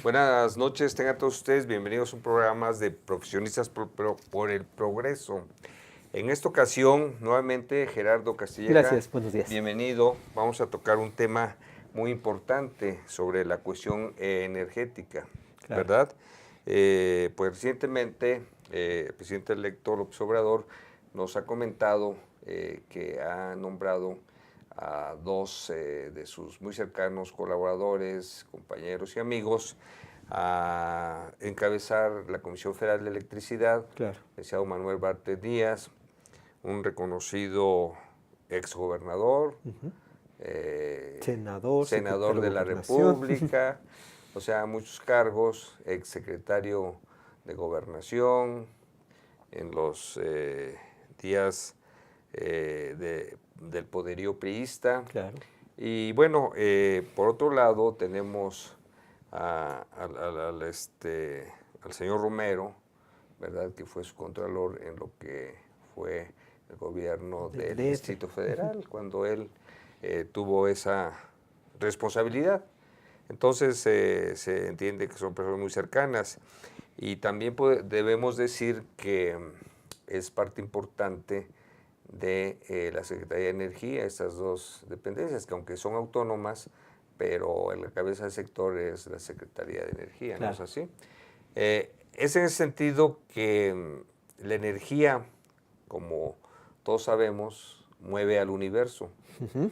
Buenas noches, tengan todos ustedes bienvenidos a un programa de Profesionistas por el Progreso. En esta ocasión, nuevamente, Gerardo Castilleja. Gracias, buenos días. Bienvenido. Vamos a tocar un tema muy importante sobre la cuestión energética, claro. ¿Verdad? Pues recientemente, el presidente electo López Obrador nos ha comentado que ha nombrado a dos de sus muy cercanos colaboradores, compañeros y amigos a encabezar la Comisión Federal de Electricidad, claro. El licenciado Manuel Bartlett Díaz, un reconocido exgobernador, senador de la República, o sea, muchos cargos, exsecretario de Gobernación en los días del poderío priista. Claro. Y bueno, por otro lado tenemos al señor Romero, ¿verdad?, que fue su contralor en lo que fue el gobierno del Distrito Federal, cuando él tuvo esa responsabilidad. Entonces se entiende que son personas muy cercanas y también debemos decir que es parte importante de la Secretaría de Energía, estas dos dependencias, que aunque son autónomas, pero en la cabeza del sector es la Secretaría de Energía, claro. ¿No es así? Es en ese sentido que la energía, como todos sabemos, mueve al universo. Uh-huh.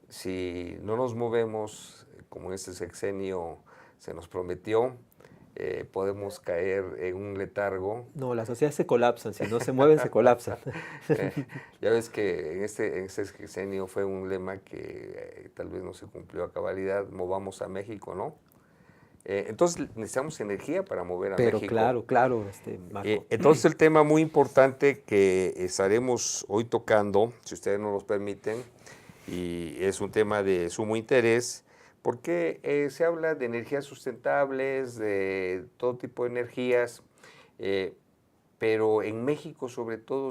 Si no nos movemos, como en este sexenio se nos prometió, podemos caer en un letargo. No, las sociedades se colapsan, si no se mueven se colapsan. Ya ves que en este sexenio fue un lema que tal vez no se cumplió a cabalidad, movamos a México, ¿no? Entonces necesitamos energía para mover a México. Pero claro, Marco. Entonces el tema muy importante que estaremos hoy tocando, si ustedes nos lo permiten, y es un tema de sumo interés, porque se habla de energías sustentables, de todo tipo de energías, pero en México sobre todo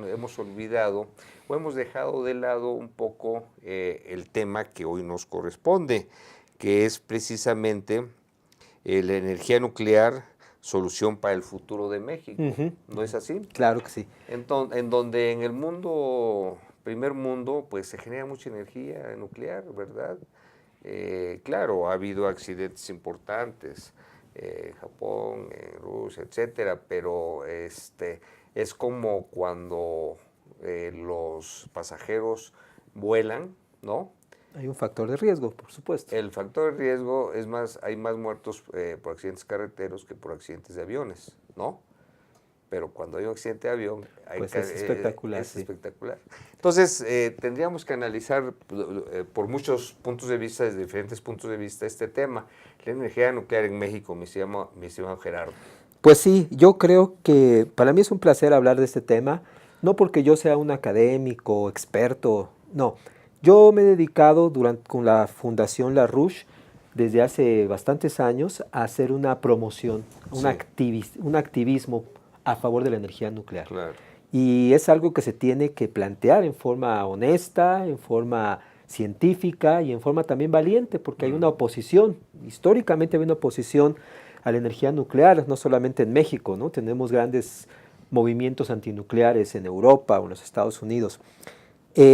hemos olvidado o hemos dejado de lado un poco el tema que hoy nos corresponde, que es precisamente la energía nuclear, solución para el futuro de México. Uh-huh. ¿No es así? Claro que sí. En donde en el mundo, primer mundo, pues se genera mucha energía nuclear, ¿verdad? Claro, ha habido accidentes importantes en Japón, en Rusia, etcétera, pero es como cuando los pasajeros vuelan, ¿no? Hay un factor de riesgo, por supuesto. El factor de riesgo es más, hay más muertos por accidentes carreteros que por accidentes de aviones, ¿no? Pero cuando hay un accidente de avión, es espectacular. Es espectacular. Entonces, tendríamos que analizar por muchos puntos de vista, desde diferentes puntos de vista, este tema. La energía nuclear en México, mi estimado Gerardo. Pues sí, yo creo que para mí es un placer hablar de este tema, no porque yo sea un académico, experto, no. Yo me he dedicado con la Fundación La Ruche desde hace bastantes años a hacer una promoción, un activismo a favor de la energía nuclear. Claro. Y es algo que se tiene que plantear en forma honesta, en forma científica y en forma también valiente, porque hay una oposición, históricamente hay una oposición a la energía nuclear, no solamente en México, ¿no? Tenemos grandes movimientos antinucleares en Europa o en los Estados Unidos.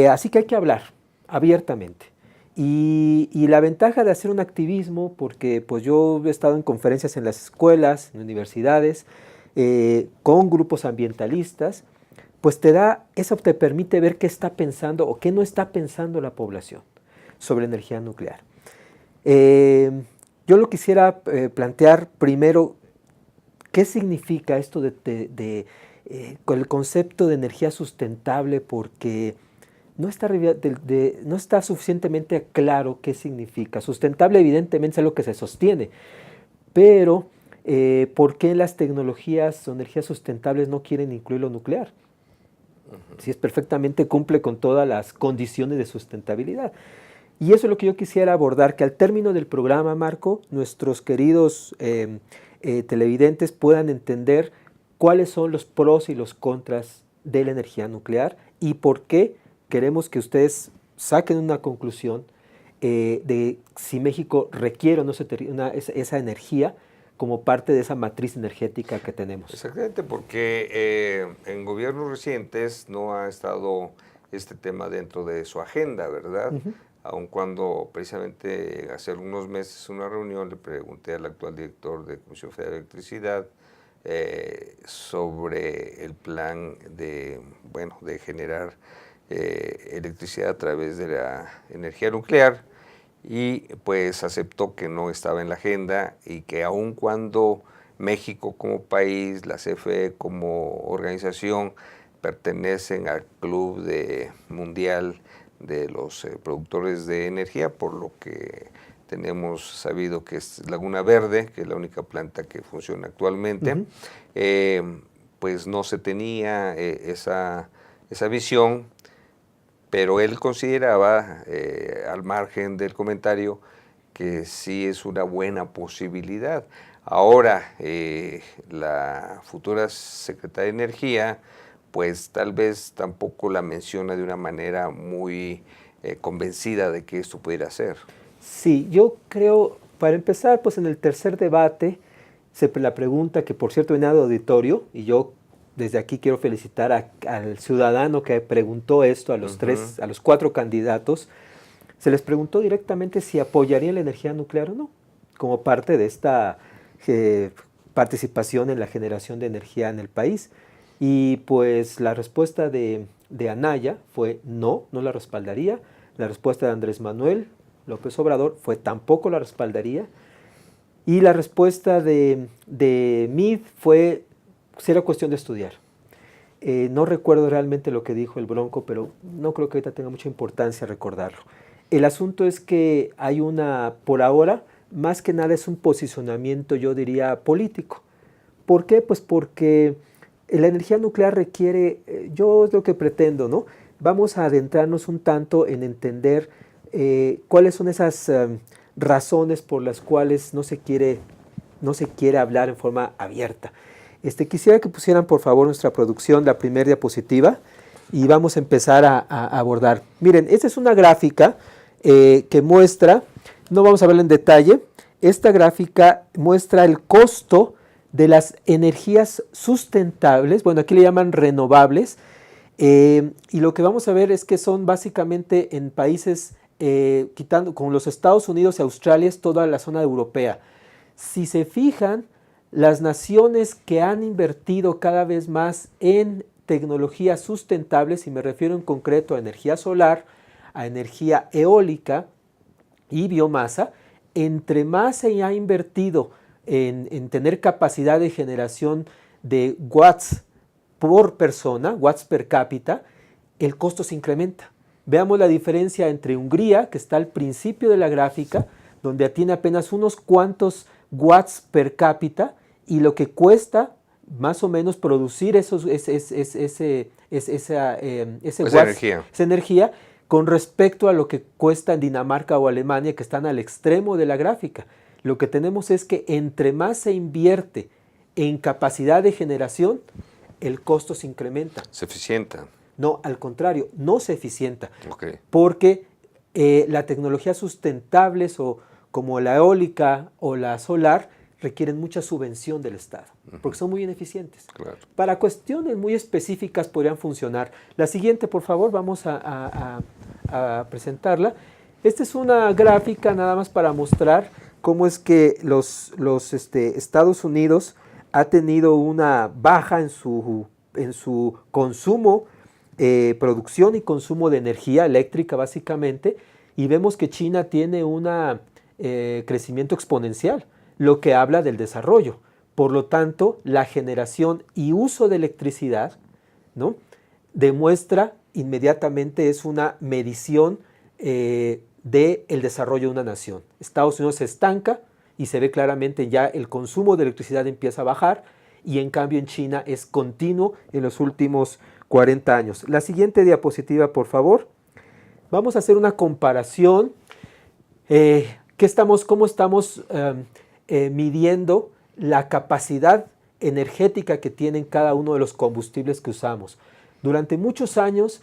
Así que hay que hablar abiertamente. Y la ventaja de hacer un activismo, porque pues yo he estado en conferencias en las escuelas, en universidades, con grupos ambientalistas, pues eso te permite ver qué está pensando o qué no está pensando la población sobre energía nuclear. yo lo quisiera plantear primero, ¿qué significa esto con el concepto de energía sustentable? Porque no está suficientemente claro qué significa. Sustentable evidentemente es algo que se sostiene, pero ¿por qué las tecnologías o energías sustentables no quieren incluir lo nuclear? Si es perfectamente cumple con todas las condiciones de sustentabilidad. Y eso es lo que yo quisiera abordar, que al término del programa, Marco, nuestros queridos televidentes puedan entender cuáles son los pros y los contras de la energía nuclear y por qué queremos que ustedes saquen una conclusión de si México requiere o no esa energía como parte de esa matriz energética que tenemos. Exactamente, porque en gobiernos recientes no ha estado este tema dentro de su agenda, ¿verdad? Aun cuando precisamente hace algunos meses en una reunión le pregunté al actual director de Comisión Federal de Electricidad sobre el plan de generar electricidad a través de la energía nuclear, y pues aceptó que no estaba en la agenda y que aun cuando México como país, la CFE como organización pertenecen al club mundial de los productores de energía, por lo que tenemos sabido que es Laguna Verde, que es la única planta que funciona actualmente, pues no se tenía esa visión, pero él consideraba, al margen del comentario, que sí es una buena posibilidad. Ahora, la futura secretaria de Energía, pues tal vez tampoco la menciona de una manera muy convencida de que esto pudiera ser. Sí, yo creo, para empezar, pues en el tercer debate, la pregunta que por cierto venía de auditorio, y yo desde aquí quiero felicitar al ciudadano que preguntó esto a los a los 4 candidatos, se les preguntó directamente si apoyarían la energía nuclear o no, como parte de esta participación en la generación de energía en el país. Y pues la respuesta de Anaya fue no, no la respaldaría. La respuesta de Andrés Manuel López Obrador fue tampoco la respaldaría. Y la respuesta de Meade fue, será cuestión de estudiar. No recuerdo realmente lo que dijo el Bronco, pero no creo que ahorita tenga mucha importancia recordarlo. El asunto es que hay por ahora, más que nada es un posicionamiento, yo diría, político. ¿Por qué? Pues porque la energía nuclear requiere, yo es lo que pretendo, ¿no? Vamos a adentrarnos un tanto en entender cuáles son esas razones por las cuales no se quiere hablar en forma abierta. Quisiera que pusieran por favor nuestra producción la primera diapositiva y vamos a empezar a abordar. Miren, esta es una gráfica que muestra, no vamos a verla en detalle, esta gráfica muestra el costo de las energías sustentables, bueno, aquí le llaman renovables, y lo que vamos a ver es que son básicamente en países, quitando con los Estados Unidos y Australia, es toda la zona europea. Si se fijan, las naciones que han invertido cada vez más en tecnologías sustentables, y me refiero en concreto a energía solar, a energía eólica y biomasa, entre más se ha invertido en tener capacidad de generación de watts por persona, watts per cápita, el costo se incrementa. Veamos la diferencia entre Hungría, que está al principio de la gráfica, donde tiene apenas unos cuantos watts per cápita, y lo que cuesta más o menos producir esa energía con respecto a lo que cuesta en Dinamarca o Alemania, que están al extremo de la gráfica. Lo que tenemos es que entre más se invierte en capacidad de generación, el costo se incrementa. ¿Se eficienta? No, al contrario, no se eficienta. Okay. Porque las tecnologías sustentables como la eólica o la solar requieren mucha subvención del Estado, porque son muy ineficientes. Claro. Para cuestiones muy específicas podrían funcionar. La siguiente, por favor, vamos a presentarla. Esta es una gráfica nada más para mostrar cómo es que los Estados Unidos ha tenido una baja en su consumo, producción y consumo de energía eléctrica básicamente, y vemos que China tiene una crecimiento exponencial, lo que habla del desarrollo. Por lo tanto, la generación y uso de electricidad, ¿no?, demuestra inmediatamente, es una medición del desarrollo de una nación. Estados Unidos se estanca y se ve claramente ya el consumo de electricidad empieza a bajar, y en cambio en China es continuo en los últimos 40 años. La siguiente diapositiva, por favor. Vamos a hacer una comparación. ¿Cómo estamos midiendo la capacidad energética que tienen cada uno de los combustibles que usamos? Durante muchos años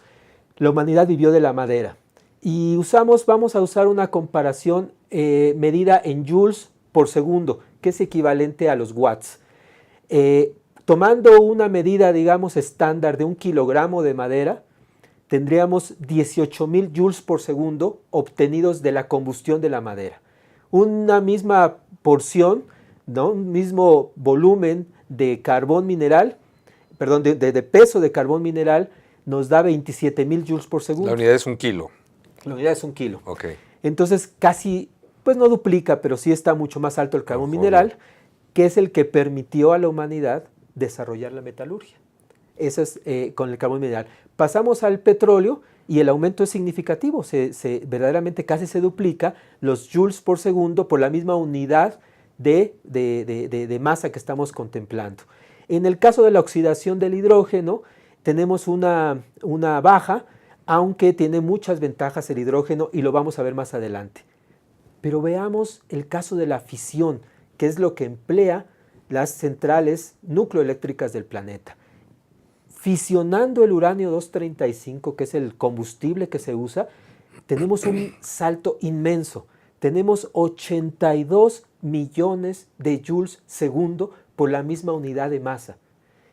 la humanidad vivió de la madera y vamos a usar una comparación medida en joules por segundo, que es equivalente a los watts. Tomando una medida, digamos, estándar de 1 kilogramo de madera, tendríamos 18,000 joules por segundo obtenidos de la combustión de la madera. Una misma porción, ¿no?, un mismo volumen de carbón mineral, perdón, de peso de carbón mineral, nos da 27,000 joules por segundo. La unidad es 1 kilo. La unidad es 1 kilo. Okay. Entonces casi, pues no duplica, pero sí está mucho más alto el carbón mineral, que es el que permitió a la humanidad desarrollar la metalurgia. Eso es con el carbón mineral. Pasamos al petróleo y el aumento es significativo, verdaderamente casi se duplica los joules por segundo por la misma unidad de masa que estamos contemplando. En el caso de la oxidación del hidrógeno, tenemos una baja, aunque tiene muchas ventajas el hidrógeno y lo vamos a ver más adelante. Pero veamos el caso de la fisión, que es lo que emplea las centrales nucleoeléctricas del planeta. Fisionando el uranio 235, que es el combustible que se usa, tenemos un salto inmenso. Tenemos 82 millones de joules segundo por la misma unidad de masa.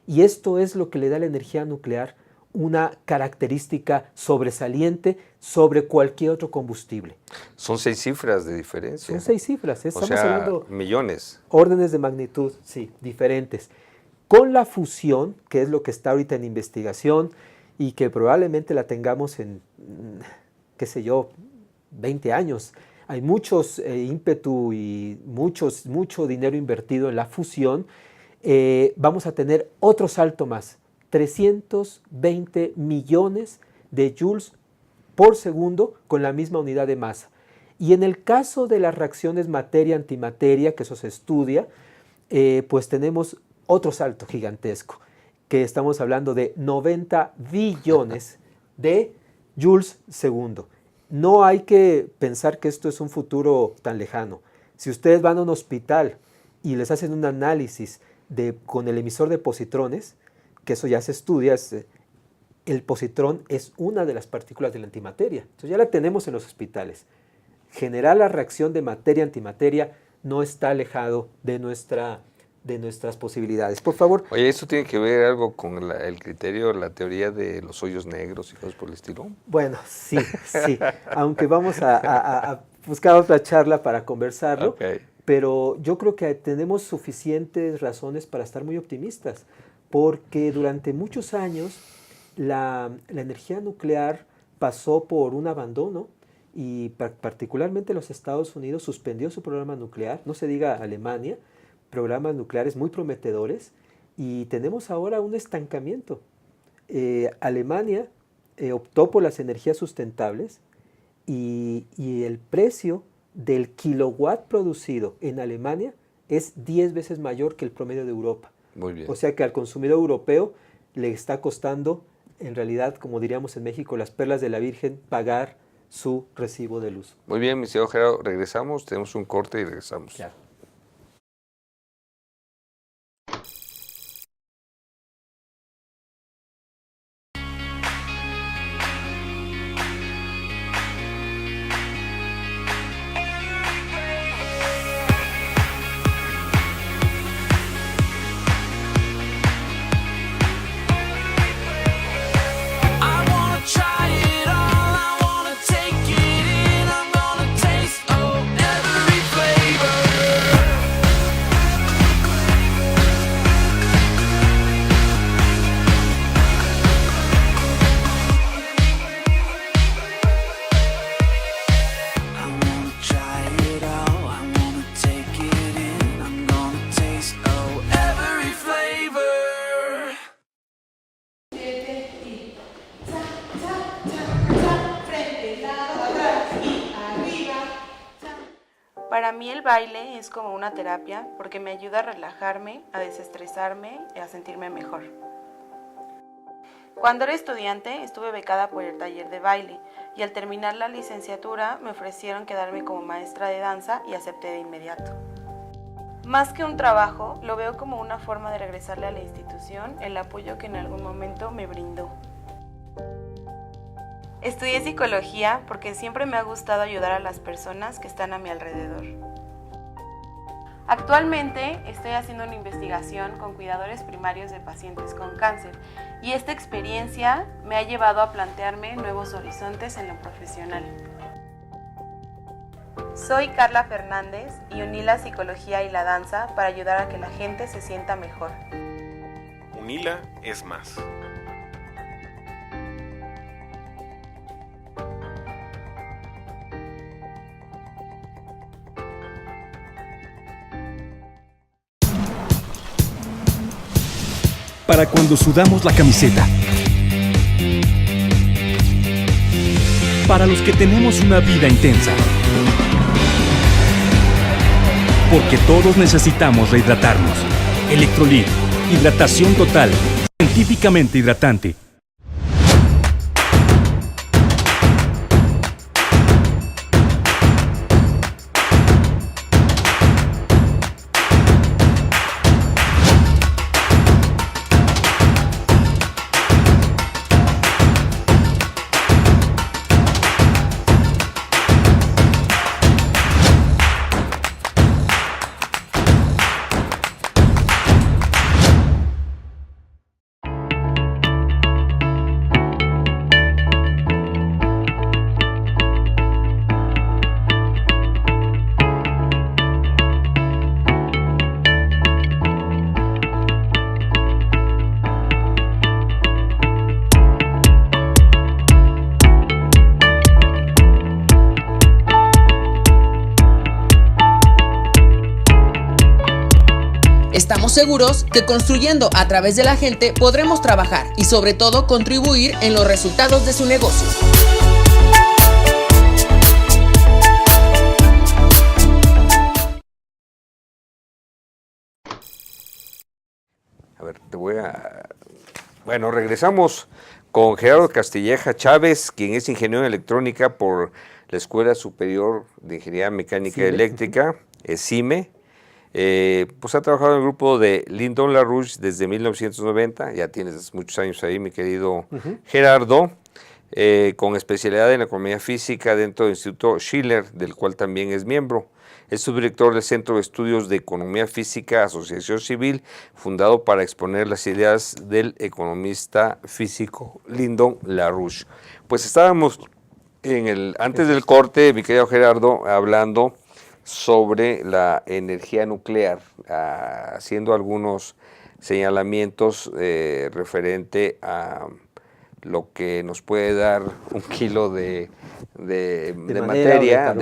Y esto es lo que le da a la energía nuclear una característica sobresaliente sobre cualquier otro combustible. Son 6 cifras de diferencia. Son 6 cifras. Estamos hablando millones. Órdenes de magnitud, sí, diferentes. Con la fusión, que es lo que está ahorita en investigación y que probablemente la tengamos en, qué sé yo, 20 años. Hay muchos ímpetu y mucho dinero invertido en la fusión. Vamos a tener otro salto más. 320 millones de joules por segundo con la misma unidad de masa. Y en el caso de las reacciones materia-antimateria, que eso se estudia, pues tenemos otro salto gigantesco, que estamos hablando de 90 billones de joules segundo. No hay que pensar que esto es un futuro tan lejano. Si ustedes van a un hospital y les hacen un análisis con el emisor de positrones, que eso ya se estudia, el positrón es una de las partículas de la antimateria. Entonces ya la tenemos en los hospitales. Generar la reacción de materia-antimateria no está alejado de nuestras posibilidades. Por favor. Oye, ¿esto tiene que ver algo con el criterio, la teoría de los hoyos negros y cosas por el estilo? Bueno, sí. Aunque vamos a buscar otra charla para conversarlo. Okay. Pero yo creo que tenemos suficientes razones para estar muy optimistas, porque durante muchos años la energía nuclear pasó por un abandono y particularmente los Estados Unidos suspendió su programa nuclear, no se diga Alemania, programas nucleares muy prometedores, y tenemos ahora un estancamiento. Alemania optó por las energías sustentables y el precio del kilowatt producido en Alemania es 10 veces mayor que el promedio de Europa. Muy bien. O sea que al consumidor europeo le está costando, en realidad, como diríamos en México, las perlas de la Virgen, pagar su recibo de luz. Muy bien, mi señor Gerardo, regresamos, tenemos un corte y regresamos. Claro. mí el baile es como una terapia porque me ayuda a relajarme, a desestresarme y a sentirme mejor. Cuando era estudiante estuve becada por el taller de baile y al terminar la licenciatura me ofrecieron quedarme como maestra de danza y acepté de inmediato. Más que un trabajo, lo veo como una forma de regresarle a la institución el apoyo que en algún momento me brindó. Estudié psicología porque siempre me ha gustado ayudar a las personas que están a mi alrededor. Actualmente estoy haciendo una investigación con cuidadores primarios de pacientes con cáncer y esta experiencia me ha llevado a plantearme nuevos horizontes en lo profesional. Soy Carla Fernández y uní la psicología y la danza para ayudar a que la gente se sienta mejor. UNILA es más. Para cuando sudamos la camiseta. Para los que tenemos una vida intensa. Porque todos necesitamos rehidratarnos. Electrolit, hidratación total, científicamente hidratante. Estamos seguros que construyendo a través de la gente podremos trabajar y sobre todo contribuir en los resultados de su negocio. A ver, Bueno, regresamos con Gerardo Castilleja Chávez, quien es ingeniero en electrónica por la Escuela Superior de Ingeniería Mecánica y Eléctrica, SIME. Pues ha trabajado en el grupo de Lyndon LaRouche desde 1990, ya tienes muchos años ahí, mi querido Gerardo, con especialidad en economía física dentro del Instituto Schiller, del cual también es miembro. Es subdirector del Centro de Estudios de Economía Física, Asociación Civil, fundado para exponer las ideas del economista físico Lyndon LaRouche. Pues estábamos antes del corte, mi querido Gerardo, hablando sobre la energía nuclear, haciendo algunos señalamientos referente a lo que nos puede dar un kilo de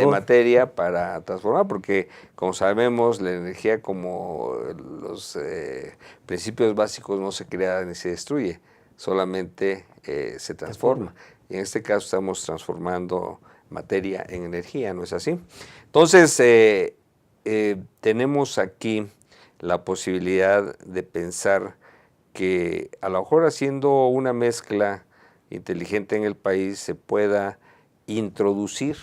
materia para transformar, porque como sabemos la energía, como los principios básicos, no se crea ni se destruye, solamente se transforma. Y en este caso estamos transformando materia en energía, ¿no es así? Entonces, tenemos aquí la posibilidad de pensar que a lo mejor haciendo una mezcla inteligente en el país se pueda introducir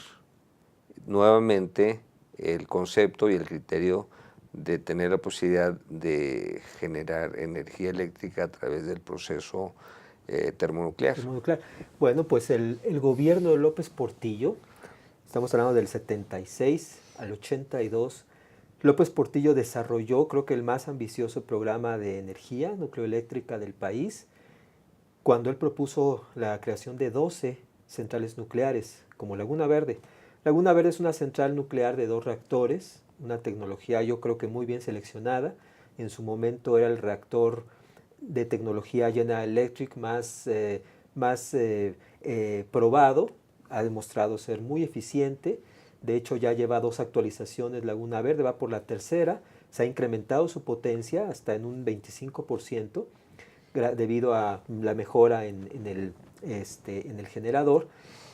nuevamente el concepto y el criterio de tener la posibilidad de generar energía eléctrica a través del proceso termonuclear. Bueno, pues el gobierno de López Portillo, estamos hablando del 76 al 82, López Portillo desarrolló, creo que el más ambicioso programa de energía nucleoeléctrica del país, cuando él propuso la creación de 12 centrales nucleares, como Laguna Verde. Laguna Verde es una central nuclear de 2 reactores, una tecnología yo creo que muy bien seleccionada. En su momento era el reactor de tecnología General Electric más probado, ha demostrado ser muy eficiente. De hecho, ya lleva 2 actualizaciones Laguna Verde, va por la tercera, se ha incrementado su potencia hasta en un 25% debido a la mejora en el generador.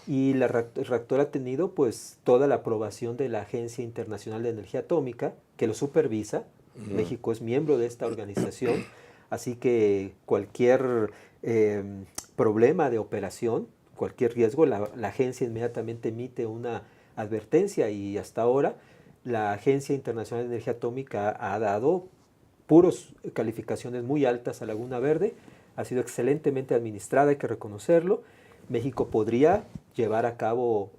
Y el reactor ha tenido pues toda la aprobación de la Agencia Internacional de Energía Atómica, que lo supervisa. México es miembro de esta organización, así que cualquier problema de operación, cualquier riesgo, la agencia inmediatamente emite una advertencia, y hasta ahora la Agencia Internacional de Energía Atómica ha dado puros calificaciones muy altas a Laguna Verde. Ha sido excelentemente administrada, hay que reconocerlo. México podría llevar a cabo,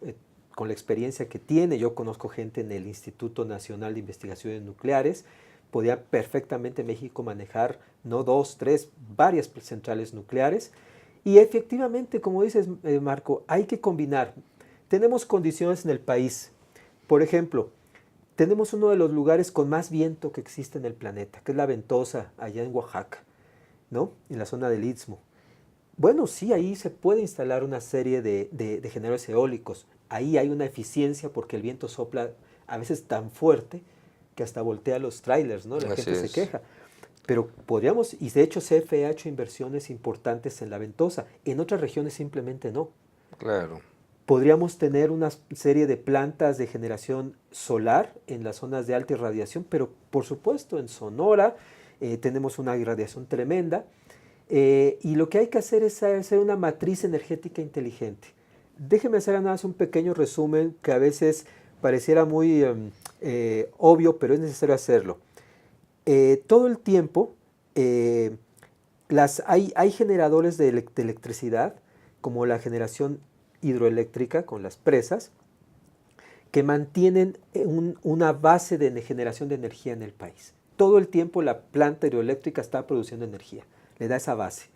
con la experiencia que tiene, yo conozco gente en el Instituto Nacional de Investigaciones Nucleares, podría perfectamente México manejar no 2, 3, varias centrales nucleares. Y efectivamente, como dices, Marco, hay que combinar. Tenemos condiciones en el país. Por ejemplo, tenemos uno de los lugares con más viento que existe en el planeta, que es la Ventosa, allá en Oaxaca, ¿no? En la zona del Istmo. Bueno, sí, ahí se puede instalar una serie de generadores eólicos. Ahí hay una eficiencia porque el viento sopla a veces tan fuerte que hasta voltea los trailers, ¿no? La gente se queja. Pero podríamos, y de hecho CFE ha hecho inversiones importantes en la Ventosa, en otras regiones simplemente no. Claro. Podríamos tener una serie de plantas de generación solar en las zonas de alta irradiación, pero por supuesto en Sonora tenemos una irradiación tremenda, y lo que hay que hacer es hacer una matriz energética inteligente. Déjeme hacer nada más un pequeño resumen que a veces pareciera muy obvio, pero es necesario hacerlo. Todo el tiempo hay generadores de electricidad, como la generación hidroeléctrica con las presas, que mantienen una base de generación de energía en el país. Todo el tiempo la planta hidroeléctrica está produciendo energía, le da esa base.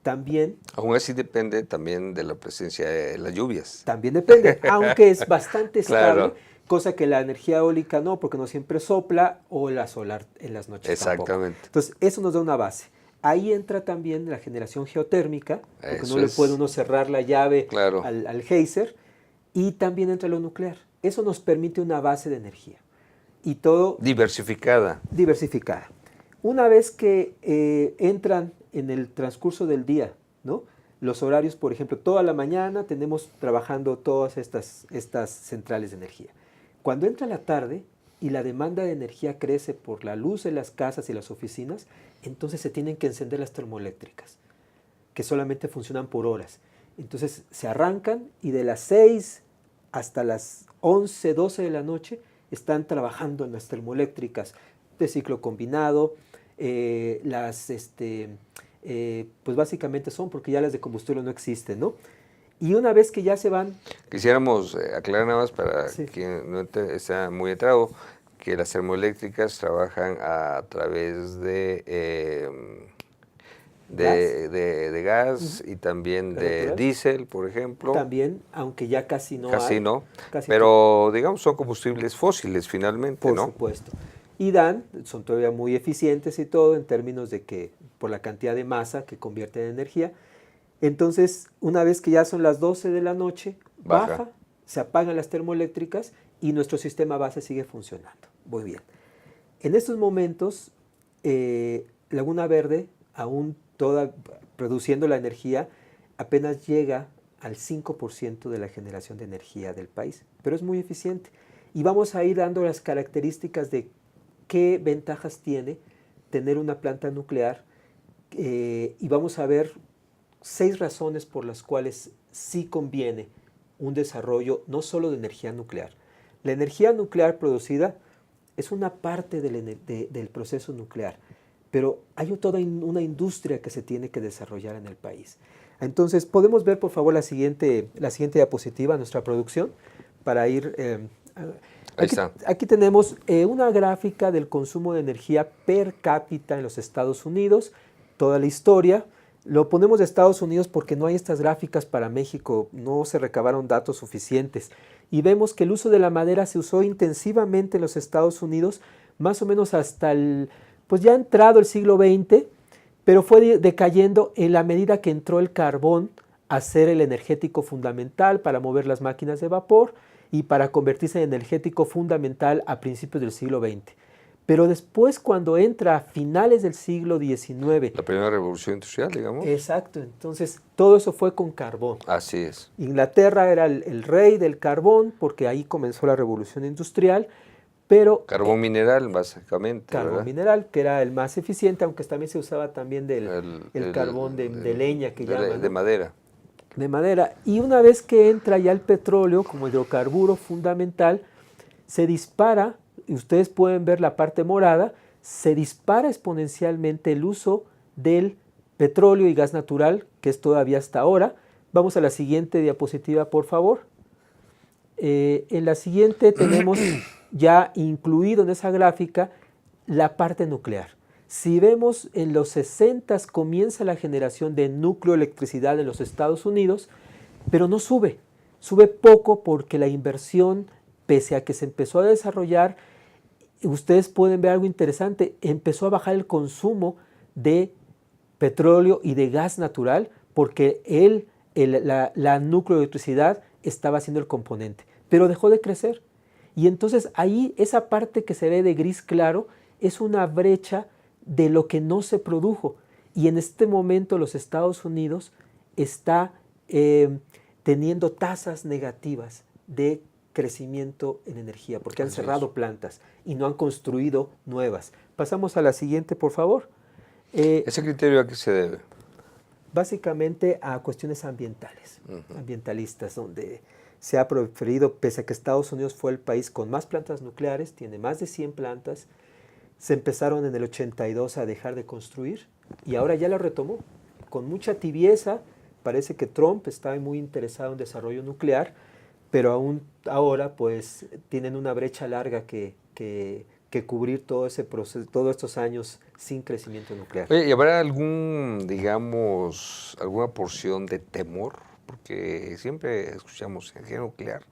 También, aún así depende también de la presencia de las lluvias. También depende, aunque es bastante estable, claro. Cosa que la energía eólica no, porque no siempre sopla, o la solar en las noches Exactamente. tampoco. Entonces, eso nos da una base. Ahí entra también la generación geotérmica, porque eso no le puede uno cerrar la llave al geyser, y también entra lo nuclear. Eso nos permite una base de energía. Y todo diversificada. Diversificada. Una vez que entran en el transcurso del día, ¿no? Los horarios, por ejemplo, toda la mañana tenemos trabajando todas estas centrales de energía. Cuando entra la tarde y la demanda de energía crece por la luz de las casas y las oficinas, entonces se tienen que encender las termoeléctricas, que solamente funcionan por horas. Entonces se arrancan y de las 6 hasta las 11, 12 de la noche están trabajando en las termoeléctricas de ciclo combinado. Pues básicamente son porque ya las de combustible no existen, ¿no? Y una vez que ya se van... Quisiéramos aclarar nada más para quien no está muy entrado, que las termoeléctricas trabajan a través de gas y también de diésel, por ejemplo. También, aunque ya casi no casi hay. No, pero digamos son combustibles fósiles finalmente, por ¿no? Por supuesto. Y son todavía muy eficientes y todo en términos de que por la cantidad de masa que convierte en energía. Entonces, una vez que ya son las 12 de la noche, baja, se apagan las termoeléctricas y nuestro sistema base sigue funcionando. Muy bien. En estos momentos, Laguna Verde, aún toda produciendo la energía, apenas llega al 5% de la generación de energía del país, pero es muy eficiente. Y vamos a ir dando las características de qué ventajas tiene tener una planta nuclear, y vamos a ver 6 razones por las cuales sí conviene un desarrollo no solo de energía nuclear. La energía nuclear producida es una parte del proceso nuclear, pero hay toda una industria que se tiene que desarrollar en el país. Entonces, podemos ver, por favor, la siguiente diapositiva, nuestra producción, para ir... Aquí tenemos una gráfica del consumo de energía per cápita en los Estados Unidos, toda la historia. Lo ponemos de Estados Unidos porque no hay estas gráficas para México, no se recabaron datos suficientes. Y vemos que el uso de la madera se usó intensivamente en los Estados Unidos, más o menos hasta pues ya entrado el siglo XX, pero fue decayendo en la medida que entró el carbón a ser el energético fundamental para mover las máquinas de vapor y para convertirse en energético fundamental a principios del siglo XX. Pero después, cuando entra a finales del siglo XIX... La primera revolución industrial, digamos. Exacto, entonces todo eso fue con carbón. Así es. Inglaterra era el rey del carbón porque ahí comenzó la revolución industrial, pero... Carbón mineral, básicamente. Carbón ¿verdad? mineral, que era el más eficiente, aunque también se usaba también el carbón de leña que llaman. De madera. De madera. Y una vez que entra ya el petróleo como hidrocarburo fundamental, se dispara, y ustedes pueden ver la parte morada, se dispara exponencialmente el uso del petróleo y gas natural, que es todavía hasta ahora. Vamos a la siguiente diapositiva, por favor. En la siguiente tenemos ya incluido en esa gráfica la parte nuclear. Si vemos en los 60 comienza la generación de nucleoelectricidad en los Estados Unidos, pero no sube poco porque la inversión, pese a que se empezó a desarrollar, ustedes pueden ver algo interesante, empezó a bajar el consumo de petróleo y de gas natural porque la nucleoelectricidad estaba siendo el componente, pero dejó de crecer. Y entonces ahí esa parte que se ve de gris claro es una brecha de lo que no se produjo. Y en este momento los Estados Unidos está teniendo tasas negativas de crecimiento en energía, porque han cerrado plantas y no han construido nuevas. Pasamos a la siguiente, por favor. ¿Ese criterio a qué se debe? Básicamente a cuestiones ambientales, ambientalistas, donde se ha preferido, pese a que Estados Unidos fue el país con más plantas nucleares, tiene más de 100 plantas, se empezaron en el 82 a dejar de construir y ahora ya la retomó. Con mucha tibieza, parece que Trump está muy interesado en desarrollo nuclear, pero aún ahora pues tienen una brecha larga que cubrir todo ese proceso, todos estos años sin crecimiento nuclear. Oye, ¿y habrá alguna porción de temor? Porque siempre escuchamos energía nuclear,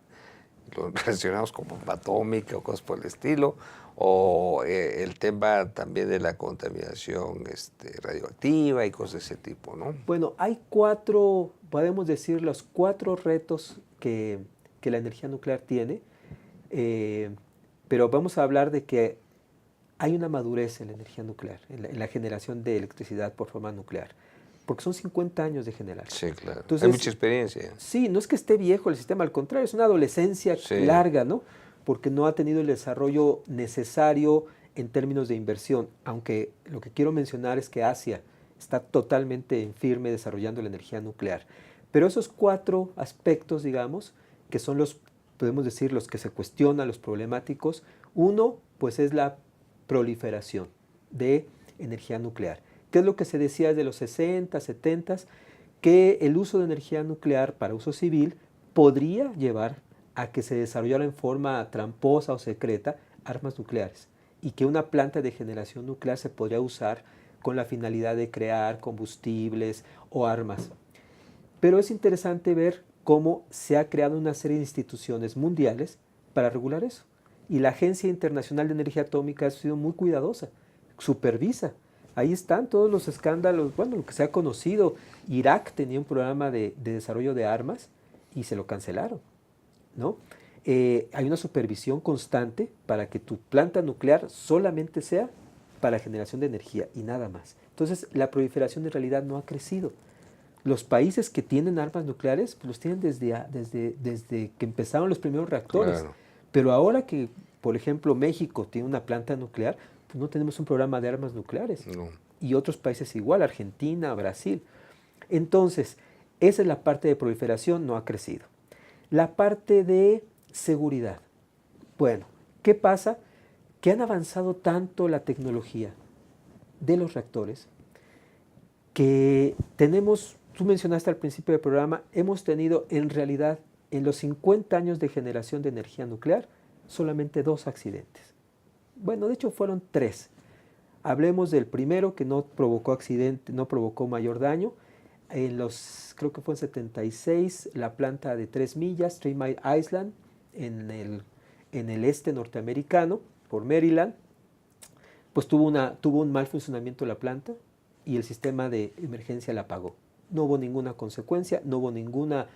lo relacionamos con bomba atómica o cosas por el estilo, o el tema también de la contaminación radioactiva y cosas de ese tipo, ¿no? Bueno, hay 4, podemos decir, los 4 retos que la energía nuclear tiene, pero vamos a hablar de que hay una madurez en la energía nuclear, en la generación de electricidad por forma nuclear, porque son 50 años de generar. Sí, claro. Entonces, hay mucha experiencia. Sí, no es que esté viejo el sistema, al contrario, es una adolescencia larga, ¿no? Porque no ha tenido el desarrollo necesario en términos de inversión, aunque lo que quiero mencionar es que Asia está totalmente en firme desarrollando la energía nuclear. Pero esos 4 aspectos, digamos, que son los, podemos decir, los que se cuestionan, los problemáticos, uno, pues es la proliferación de energía nuclear. ¿Qué es lo que se decía desde los 60, 70? Que el uso de energía nuclear para uso civil podría llevar a que se desarrollara en forma tramposa o secreta armas nucleares y que una planta de generación nuclear se podría usar con la finalidad de crear combustibles o armas. Pero es interesante ver cómo se ha creado una serie de instituciones mundiales para regular eso. Y la Agencia Internacional de Energía Atómica ha sido muy cuidadosa, supervisa. Ahí están todos los escándalos, bueno, lo que se ha conocido. Irak tenía un programa de desarrollo de armas y se lo cancelaron, ¿no? Hay una supervisión constante para que tu planta nuclear solamente sea para generación de energía y nada más. Entonces, la proliferación en realidad no ha crecido. Los países que tienen armas nucleares pues los tienen desde que empezaron los primeros reactores. Claro. Pero ahora que, por ejemplo, México tiene una planta nuclear, pues no tenemos un programa de armas nucleares. No. Y otros países igual, Argentina, Brasil. Entonces, esa es la parte de proliferación, no ha crecido. La parte de seguridad. Bueno, ¿qué pasa? Que han avanzado tanto la tecnología de los reactores que tenemos, tú mencionaste al principio del programa, hemos tenido en realidad en los 50 años de generación de energía nuclear solamente 2 accidentes. Bueno, de hecho fueron 3. Hablemos del primero que no provocó accidente, no provocó mayor daño. Creo que fue en 76, la planta de 3 millas, 3 Mile Island, en el este norteamericano, por Maryland, pues tuvo un mal funcionamiento de la planta y el sistema de emergencia la apagó. No hubo ninguna consecuencia, no hubo ninguna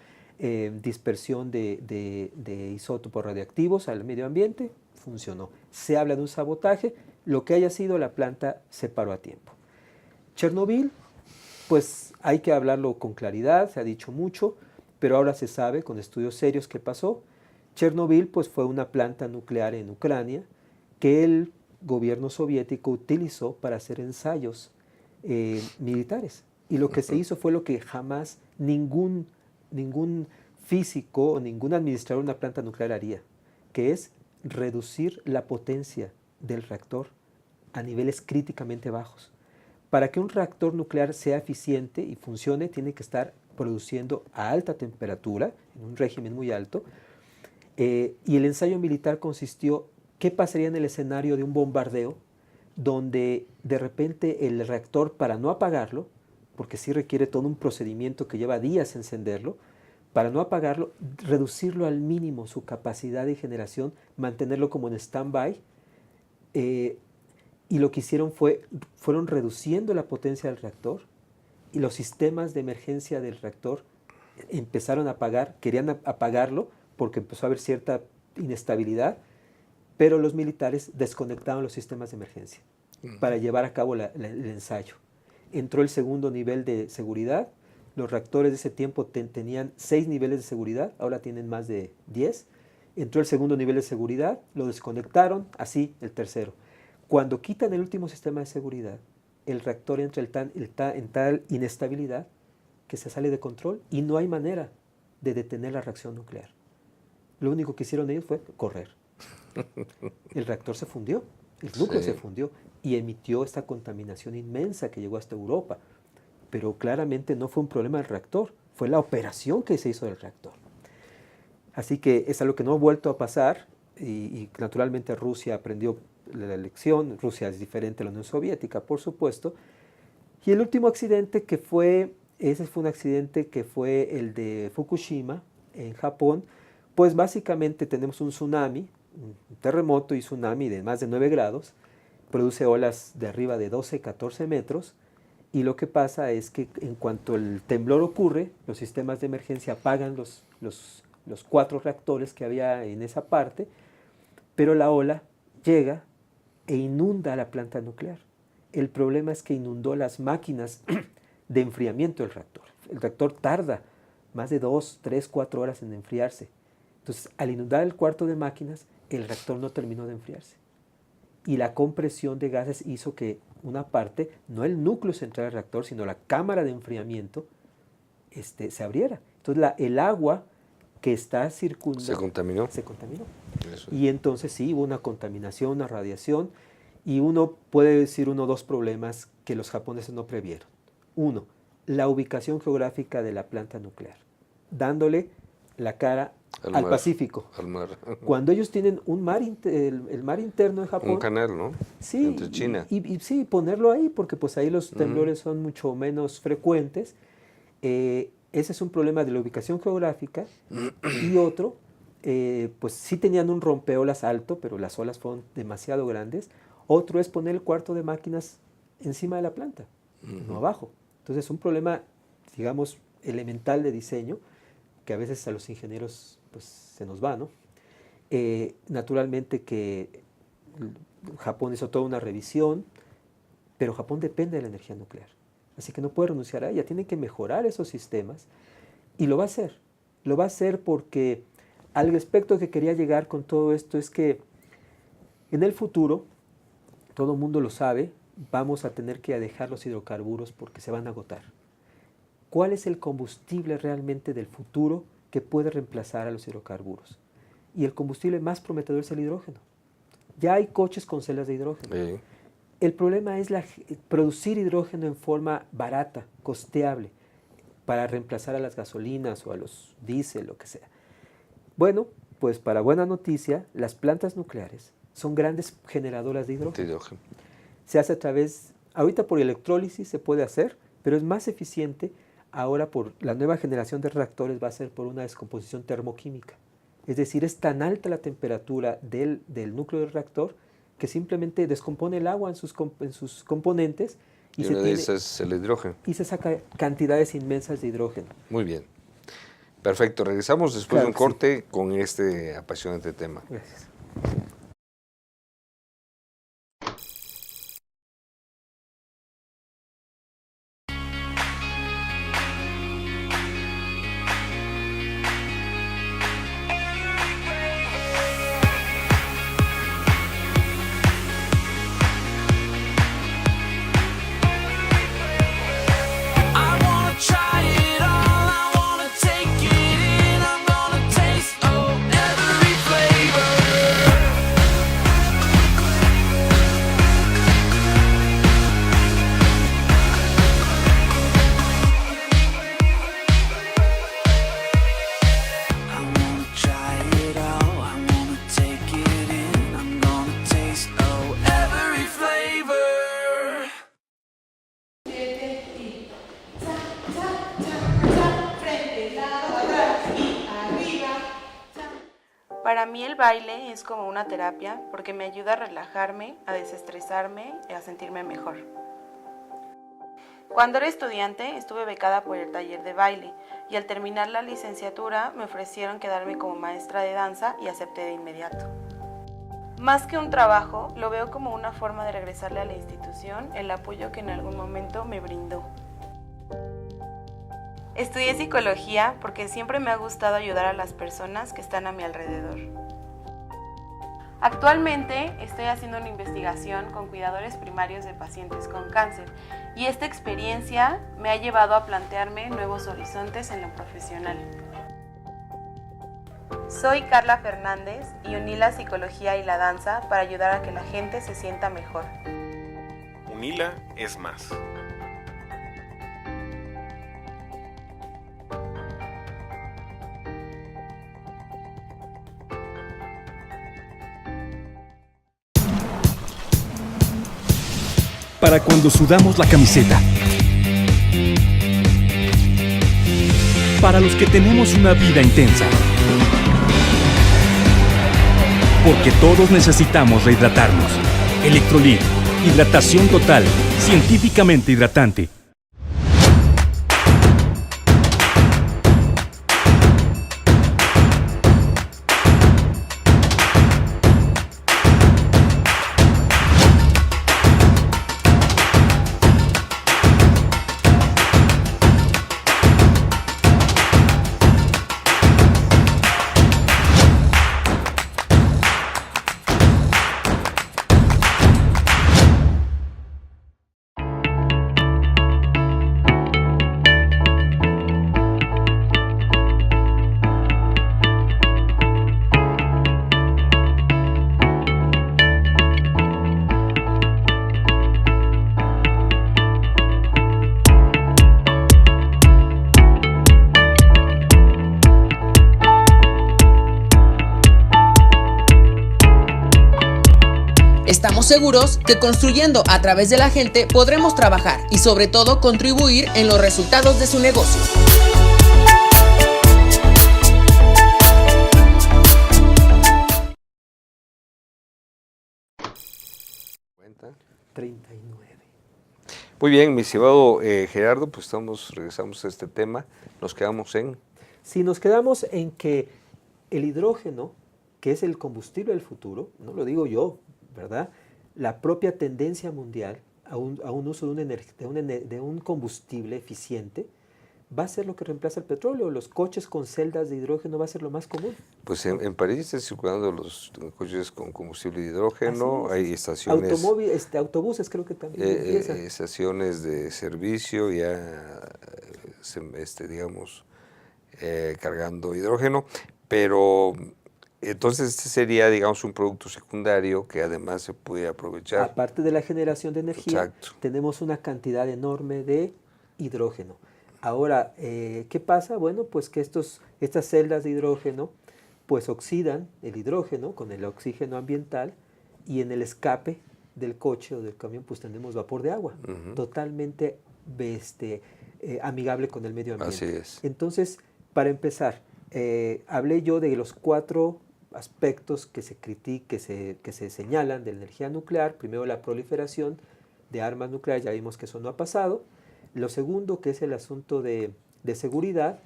dispersión de isótopos radiactivos al medio ambiente, funcionó. Se habla de un sabotaje, Lo que haya sido, la planta se paró a tiempo. Chernobyl, pues hay que hablarlo con claridad, se ha dicho mucho, pero ahora se sabe con estudios serios qué pasó. Chernobyl pues fue una planta nuclear en Ucrania que el gobierno soviético utilizó para hacer ensayos militares. Y lo que se hizo fue lo que jamás ningún físico o ningún administrador de una planta nuclear haría, que es reducir la potencia del reactor a niveles críticamente bajos. Para que un reactor nuclear sea eficiente y funcione, tiene que estar produciendo a alta temperatura, en un régimen muy alto, y el ensayo militar consistió, ¿qué pasaría en el escenario de un bombardeo donde de repente el reactor, para no apagarlo, porque sí requiere todo un procedimiento que lleva días encenderlo, para no apagarlo, reducirlo al mínimo su capacidad de generación, mantenerlo como en stand-by, y lo que hicieron fueron reduciendo la potencia del reactor, y los sistemas de emergencia del reactor empezaron a apagar, querían apagarlo porque empezó a haber cierta inestabilidad, pero los militares desconectaron los sistemas de emergencia para llevar a cabo el ensayo. Entró el segundo nivel de seguridad. Los reactores de ese tiempo tenían 6 niveles de seguridad, ahora tienen más de 10. Entró el segundo nivel de seguridad, lo desconectaron, así el tercero. Cuando quitan el último sistema de seguridad, el reactor entra en tal inestabilidad que se sale de control y no hay manera de detener la reacción nuclear. Lo único que hicieron ellos fue correr. El reactor se fundió, el núcleo se fundió y emitió esta contaminación inmensa que llegó hasta Europa. Pero claramente no fue un problema del reactor, fue la operación que se hizo del reactor. Así que es algo que no ha vuelto a pasar y naturalmente Rusia aprendió la lección. Rusia es diferente a la Unión Soviética, por supuesto. Y el último accidente ese fue un accidente que fue el de Fukushima, en Japón. Pues básicamente tenemos un tsunami, un terremoto y tsunami de más de 9 grados, produce olas de arriba de 12, 14 metros, y lo que pasa es que en cuanto el temblor ocurre, los sistemas de emergencia apagan los 4 reactores que había en esa parte, pero la ola llega e inunda la planta nuclear. El problema es que inundó las máquinas de enfriamiento del reactor. El reactor tarda más de 2, 3, 4 horas en enfriarse. Entonces, al inundar el cuarto de máquinas, el reactor no terminó de enfriarse. Y la compresión de gases hizo que una parte, no el núcleo central del reactor, sino la cámara de enfriamiento, se abriera. Entonces, el agua que está circundando... ¿Se contaminó? Se contaminó. Eso. Y entonces sí, hubo una contaminación, una radiación, y uno puede decir 1 o 2 problemas que los japoneses no previeron. 1, la ubicación geográfica de la planta nuclear, dándole la cara al Pacífico. Al mar. Cuando ellos tienen un mar, el mar interno de Japón. Un canal, ¿no? Sí, entre China. Y sí, ponerlo ahí, porque pues ahí los temblores son mucho menos frecuentes. Ese es un problema de la ubicación geográfica. Y otro, pues sí tenían un rompeolas alto, pero las olas fueron demasiado grandes. Otro es poner el cuarto de máquinas encima de la planta, no abajo. Entonces es un problema, digamos, elemental de diseño, que a veces a los ingenieros pues, se nos va, ¿no? Naturalmente que Japón hizo toda una revisión, pero Japón depende de la energía nuclear. Así que no puede renunciar a ella, tiene que mejorar esos sistemas y lo va a hacer. Lo va a hacer porque al aspecto que quería llegar con todo esto es que en el futuro, todo el mundo lo sabe, vamos a tener que dejar los hidrocarburos porque se van a agotar. ¿Cuál es el combustible realmente del futuro que puede reemplazar a los hidrocarburos? Y el combustible más prometedor es el hidrógeno. Ya hay coches con celdas de hidrógeno. Sí. El problema es producir hidrógeno en forma barata, costeable, para reemplazar a las gasolinas o a los diésel, lo que sea. Bueno, pues para buena noticia, las plantas nucleares son grandes generadoras de hidrógeno. Se hace a través, ahorita por electrólisis se puede hacer, pero es más eficiente. Ahora por la nueva generación de reactores va a ser por una descomposición termoquímica. Es decir, es tan alta la temperatura del núcleo del reactor que simplemente descompone el agua en sus componentes y una de esas es el hidrógeno. Y se saca cantidades inmensas de hidrógeno. Muy bien. Perfecto. Regresamos después de un corte con este apasionante tema. Gracias. Para mí el baile es como una terapia porque me ayuda a relajarme, a desestresarme y a sentirme mejor. Cuando era estudiante estuve becada por el taller de baile y al terminar la licenciatura me ofrecieron quedarme como maestra de danza y acepté de inmediato. Más que un trabajo, lo veo como una forma de regresarle a la institución el apoyo que en algún momento me brindó. Estudié psicología porque siempre me ha gustado ayudar a las personas que están a mi alrededor. Actualmente estoy haciendo una investigación con cuidadores primarios de pacientes con cáncer y esta experiencia me ha llevado a plantearme nuevos horizontes en lo profesional. Soy Carla Fernández y uní la psicología y la danza para ayudar a que la gente se sienta mejor. Unila es más. Para cuando sudamos la camiseta. Para los que tenemos una vida intensa. Porque todos necesitamos rehidratarnos. Electrolit, hidratación total, científicamente hidratante. Estamos seguros que construyendo a través de la gente podremos trabajar y sobre todo contribuir en los resultados de su negocio. ¿Cuenta? 39. Muy bien, mi estimado Gerardo, pues regresamos a este tema, nos quedamos en... Si nos quedamos en que el hidrógeno, que es el combustible del futuro, no lo digo yo, ¿verdad? La propia tendencia mundial a un uso de un combustible eficiente va a ser lo que reemplaza el petróleo. Los coches con celdas de hidrógeno va a ser lo más común. Pues en París están circulando los coches con combustible de hidrógeno, hay estaciones... Autobuses creo que también empiezan. Estaciones de servicio ya, digamos, cargando hidrógeno, pero... Entonces este sería, digamos, un producto secundario que además se puede aprovechar. Aparte de la generación de energía, Exacto. tenemos una cantidad enorme de hidrógeno. Ahora, ¿qué pasa? Bueno, pues que estas celdas de hidrógeno pues oxidan el hidrógeno con el oxígeno ambiental y en el escape del coche o del camión pues tenemos vapor de agua, totalmente amigable con el medio ambiente. Así es. Entonces, para empezar, hablé yo de los 4 aspectos que se señalan de la energía nuclear. Primero, la proliferación de armas nucleares, ya vimos que eso no ha pasado. Lo segundo, que es el asunto de seguridad,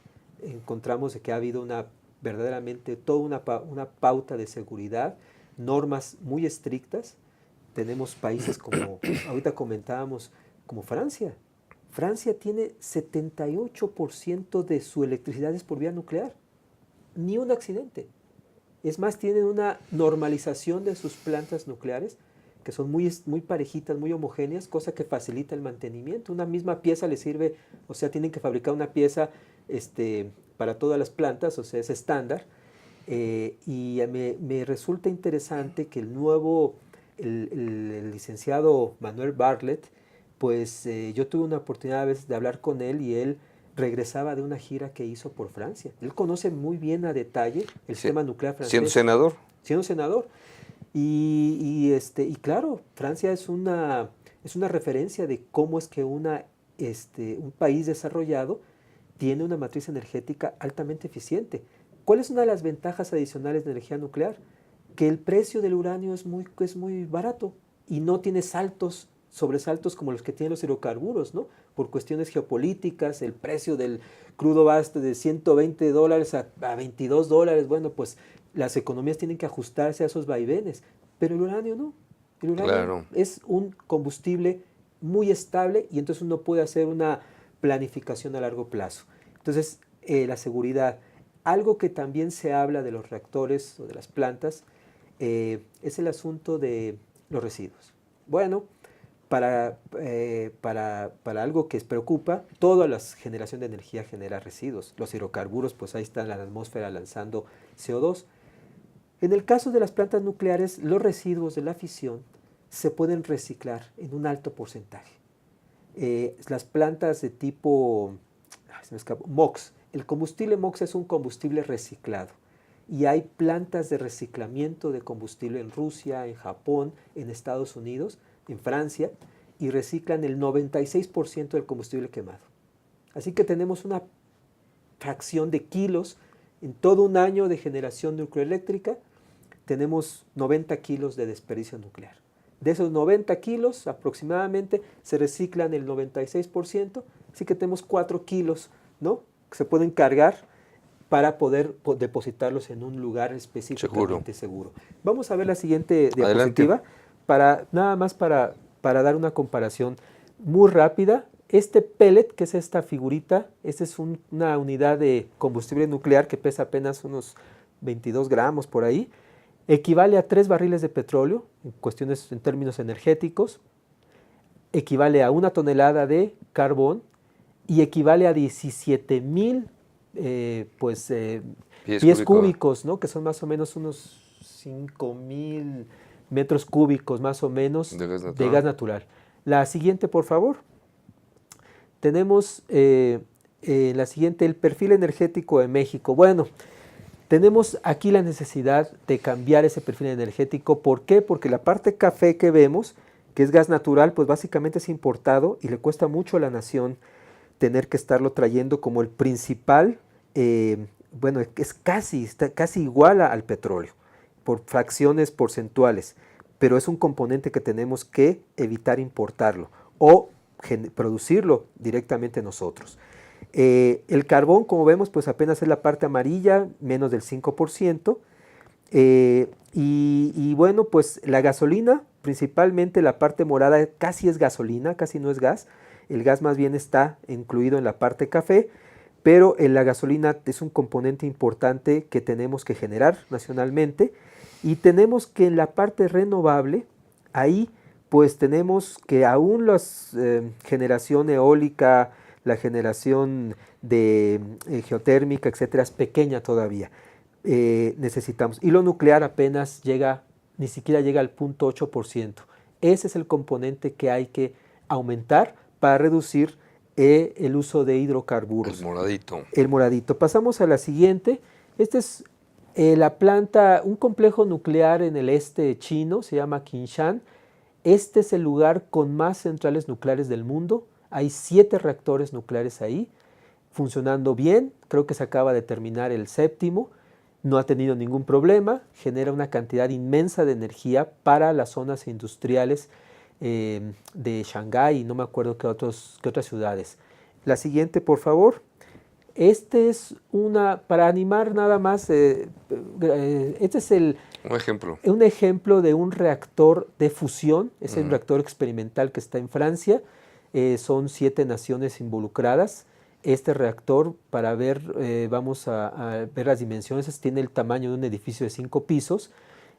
encontramos que ha habido verdaderamente toda una pauta de seguridad, normas muy estrictas. Tenemos países como, ahorita comentábamos, como Francia. Francia tiene 78% de su electricidad es por vía nuclear. Ni un accidente. Es más, tienen una normalización de sus plantas nucleares que son muy parejitas, muy homogéneas, cosa que facilita el mantenimiento. Una misma pieza les sirve, o sea, tienen que fabricar una pieza para todas las plantas, o sea, es estándar. Y me resulta interesante que el licenciado Manuel Bartlett, pues yo tuve una oportunidad a veces de hablar con él y él regresaba de una gira que hizo por Francia. Él conoce muy bien a detalle el sistema nuclear francés. Siendo senador. Siendo senador. Y claro, Francia es una referencia de cómo es que un país desarrollado tiene una matriz energética altamente eficiente. ¿Cuál es una de las ventajas adicionales de la energía nuclear? Que el precio del uranio es muy barato y no tiene sobresaltos como los que tienen los hidrocarburos, ¿no? Por cuestiones geopolíticas, el precio del crudo va de $120 a $22. Bueno, pues las economías tienen que ajustarse a esos vaivenes, pero el uranio no. El uranio es un combustible muy estable y entonces uno puede hacer una planificación a largo plazo. Entonces, la seguridad. Algo que también se habla de los reactores o de las plantas es el asunto de los residuos. Bueno, para algo que preocupa, toda la generación de energía genera residuos. Los hidrocarburos, pues ahí están en la atmósfera lanzando CO2. En el caso de las plantas nucleares, los residuos de la fisión se pueden reciclar en un alto porcentaje. Las plantas de tipo MOX, el combustible MOX es un combustible reciclado y hay plantas de reciclamiento de combustible en Rusia, en Japón, en Estados Unidos, en Francia, y reciclan el 96% del combustible quemado. Así que tenemos una fracción de kilos en todo un año de generación nucleoeléctrica, tenemos 90 kilos de desperdicio nuclear. De esos 90 kilos aproximadamente se reciclan el 96%, así que tenemos 4 kilos, ¿no?, que se pueden cargar para poder depositarlos en un lugar específicamente seguro. Vamos a ver la siguiente diapositiva, nada más para dar una comparación muy rápida. Este pellet, que es esta figurita, esta es una unidad de combustible nuclear que pesa apenas unos 22 gramos por ahí, equivale a 3 barriles de petróleo, en términos energéticos, equivale a 1 tonelada de carbón y equivale a 17,000 pies cúbicos, ¿no?, que son más o menos unos 5,000 metros cúbicos más o menos de gas natural. La siguiente, por favor. Tenemos la siguiente, el perfil energético de México. Bueno, tenemos aquí la necesidad de cambiar ese perfil energético. ¿Por qué? Porque la parte café que vemos, que es gas natural, pues básicamente es importado y le cuesta mucho a la nación tener que estarlo trayendo como el principal, está casi igual al petróleo, por fracciones porcentuales, pero es un componente que tenemos que evitar importarlo o producirlo directamente nosotros. El carbón, como vemos, pues apenas es la parte amarilla, menos del 5%, y bueno, pues la gasolina, principalmente la parte morada, casi es gasolina, casi no es gas. El gas más bien está incluido en la parte café, pero la gasolina es un componente importante que tenemos que generar nacionalmente, y tenemos que en la parte renovable, ahí pues tenemos que aún la generación eólica, la generación de geotérmica, etcétera, es pequeña todavía. Necesitamos, y lo nuclear apenas ni siquiera llega al 0.8%. Ese es el componente que hay que aumentar para reducir el uso de hidrocarburos. El moradito. Pasamos a la siguiente. Esta es la planta, un complejo nuclear en el este chino, se llama Qinshan. Este es el lugar con más centrales nucleares del mundo. Hay 7 reactores nucleares ahí, funcionando bien. Creo que se acaba de terminar el 7º. No ha tenido ningún problema. Genera una cantidad inmensa de energía para las zonas industriales de Shanghái y no me acuerdo qué otras ciudades. La siguiente, por favor. Este es para animar nada más, este es un ejemplo de un reactor de fusión. Es un reactor experimental que está en Francia. Son 7 naciones involucradas. Este reactor, para ver, vamos a ver las dimensiones, tiene el tamaño de un edificio de 5 pisos.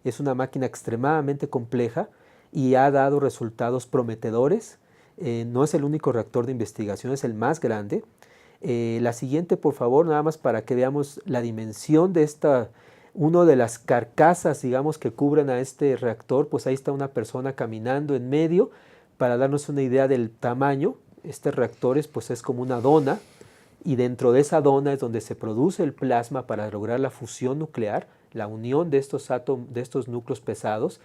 Es una máquina extremadamente compleja y ha dado resultados prometedores. No es el único reactor de investigación, es el más grande. La siguiente, por favor, nada más para que veamos la dimensión de una de las carcasas, digamos, que cubren a este reactor. Pues ahí está una persona caminando en medio para darnos una idea del tamaño. Este reactor es como una dona, y dentro de esa dona es donde se produce el plasma para lograr la fusión nuclear, la unión de estos núcleos pesados,